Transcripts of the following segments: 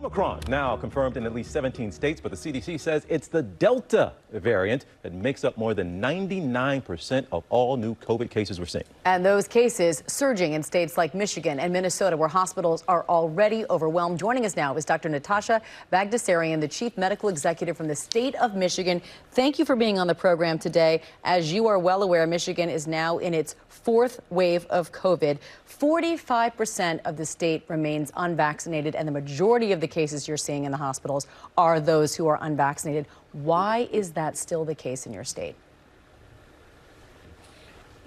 Omicron now confirmed in at least 17 states, but the CDC says it's the Delta variant that makes up more than 99% of all new COVID cases we're seeing. And those cases surging in states like Michigan and Minnesota, where hospitals are already overwhelmed. Joining us now is Dr. Natasha Bagdasarian, the Chief Medical Executive from the state of Michigan. Thank you for being on the program today. As you are well aware, Michigan is now in its fourth wave of COVID. 45% of the state remains unvaccinated, and the majority of the cases you're seeing in the hospitals are those who are unvaccinated. Why is that still the case in your state?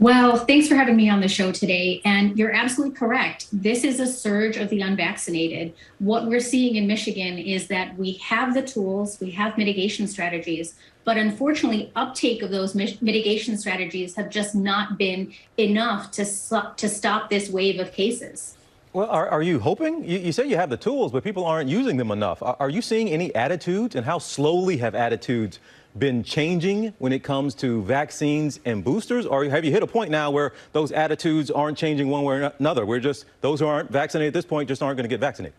Well, thanks for having me on the show today. And you're absolutely correct. This is a surge of the unvaccinated. What we're seeing in Michigan is that we have the tools, we have mitigation strategies, but unfortunately, uptake of those mitigation strategies have just not been enough to stop this wave of cases. Well, are you hoping? You say you have the tools, but people aren't using them enough. Are you seeing any attitudes, and how slowly have attitudes been changing when it comes to vaccines and boosters? Or have you hit a point now where those attitudes aren't changing one way or another? Those who aren't vaccinated at this point just aren't going to get vaccinated?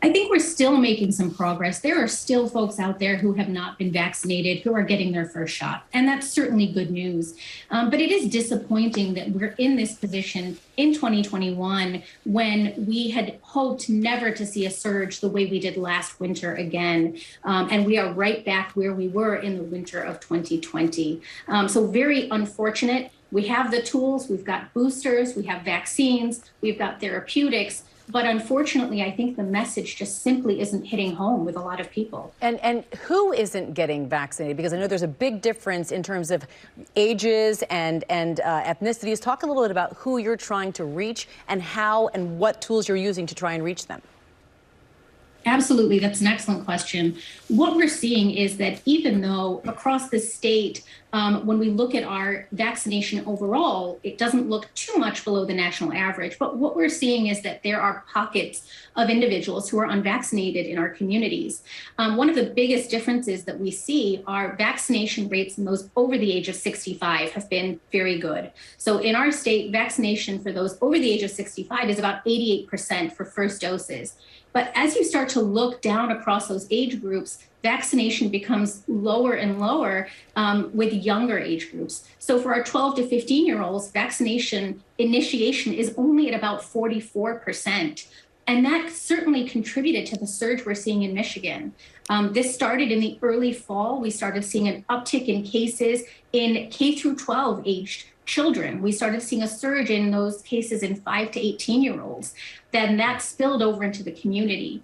I think we're still making some progress. There are still folks out there who have not been vaccinated who are getting their first shot, and that's certainly good news. But it is disappointing that we're in this position in 2021 when we had hoped never to see a surge the way we did last winter again. And we are right back where we were in the winter of 2020. So very unfortunate. We have the tools, we've got boosters, we have vaccines, we've got therapeutics. But unfortunately, I think the message just simply isn't hitting home with a lot of people. And who isn't getting vaccinated? Because I know there's a big difference in terms of ages and ethnicities. Talk a little bit about who you're trying to reach and how and what tools you're using to try and reach them. Absolutely. That's an excellent question. What we're seeing is that even though across the state, when we look at our vaccination overall, it doesn't look too much below the national average. But what we're seeing is that there are pockets of individuals who are unvaccinated in our communities. One of the biggest differences that we see are vaccination rates in those over the age of 65 have been very good. So in our state, vaccination for those over the age of 65 is about 88% for first doses. But as you start to look down across those age groups, vaccination becomes lower and lower with younger age groups. So for our 12 to 15-year-olds, vaccination initiation is only at about 44%. And that certainly contributed to the surge we're seeing in Michigan. This started in the early fall. We started seeing an uptick in cases in K through 12 aged children. We started seeing a surge in those cases in 5 to 18-year-olds. Then that spilled over into the community.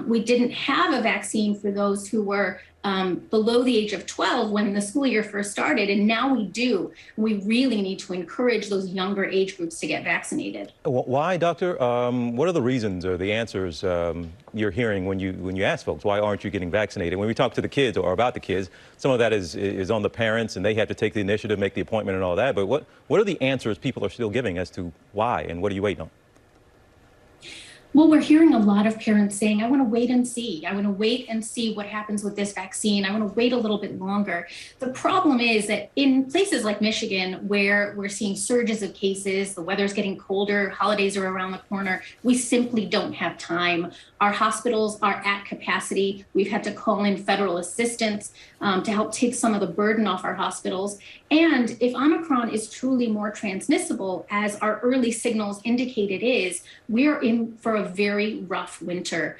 We didn't have a vaccine for those who were below the age of 12 when the school year first started, and now we do. We really need to encourage those younger age groups to get vaccinated. Why, doctor? What are the reasons or the answers you're hearing when you ask folks, why aren't you getting vaccinated? When we talk to the kids or about the kids, some of that is on the parents, and they have to take the initiative, make the appointment and all that. But what are the answers people are still giving as to why, and what are you waiting on? Well, we're hearing a lot of parents saying, I want to wait and see. I want to wait and see what happens with this vaccine. I want to wait a little bit longer. The problem is that in places like Michigan, where we're seeing surges of cases, the weather's getting colder, holidays are around the corner, we simply don't have time. Our hospitals are at capacity. We've had to call in federal assistance to help take some of the burden off our hospitals. And if Omicron is truly more transmissible, as our early signals indicate it is, we're in for a very rough winter.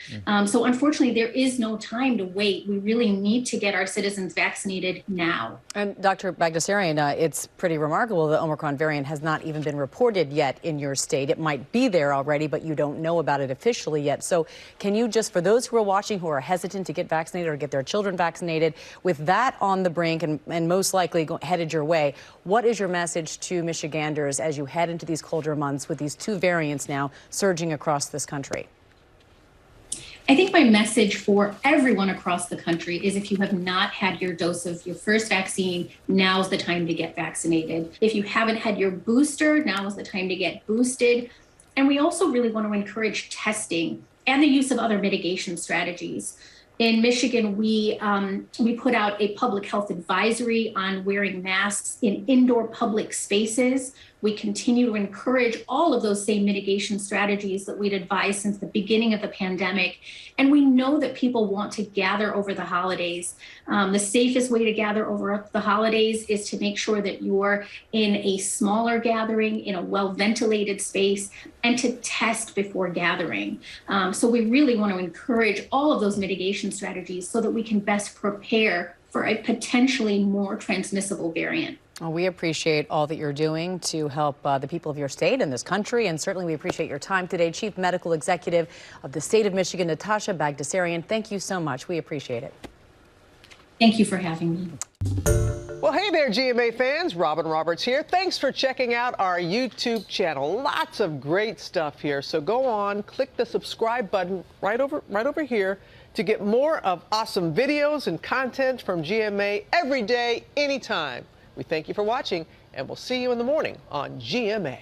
So unfortunately, there is no time to wait. We really need to get our citizens vaccinated now. And Dr. Bagdasarian, it's pretty remarkable the Omicron variant has not even been reported yet in your state. It might be there already, but you don't know about it officially yet. So can you just, for those who are watching who are hesitant to get vaccinated or get their children vaccinated, with that on the brink and most likely headed your way, what is your message to Michiganders as you head into these colder months with these two variants now surging across this country? I think my message for everyone across the country is if you have not had your dose of your first vaccine, now's the time to get vaccinated. If you haven't had your booster, now is the time to get boosted. And we also really want to encourage testing and the use of other mitigation strategies. In Michigan, we put out a public health advisory on wearing masks in indoor public spaces We continue to encourage all of those same mitigation strategies that we'd advised since the beginning of the pandemic. And we know that people want to gather over the holidays. The safest way to gather over the holidays is to make sure that you're in a smaller gathering, in a well-ventilated space, and to test before gathering. So we really want to encourage all of those mitigation strategies so that we can best prepare for a potentially more transmissible variant. Well, we appreciate all that you're doing to help the people of your state and this country, and certainly we appreciate your time today. Chief Medical Executive of the state of Michigan, Natasha Bagdasarian, thank you so much. We appreciate it. Thank you for having me. Well, hey there, GMA fans. Robin Roberts here. Thanks for checking out our YouTube channel. Lots of great stuff here. So go on, click the subscribe button right over here to get more of awesome videos and content from GMA every day, anytime. We thank you for watching, and we'll see you in the morning on GMA.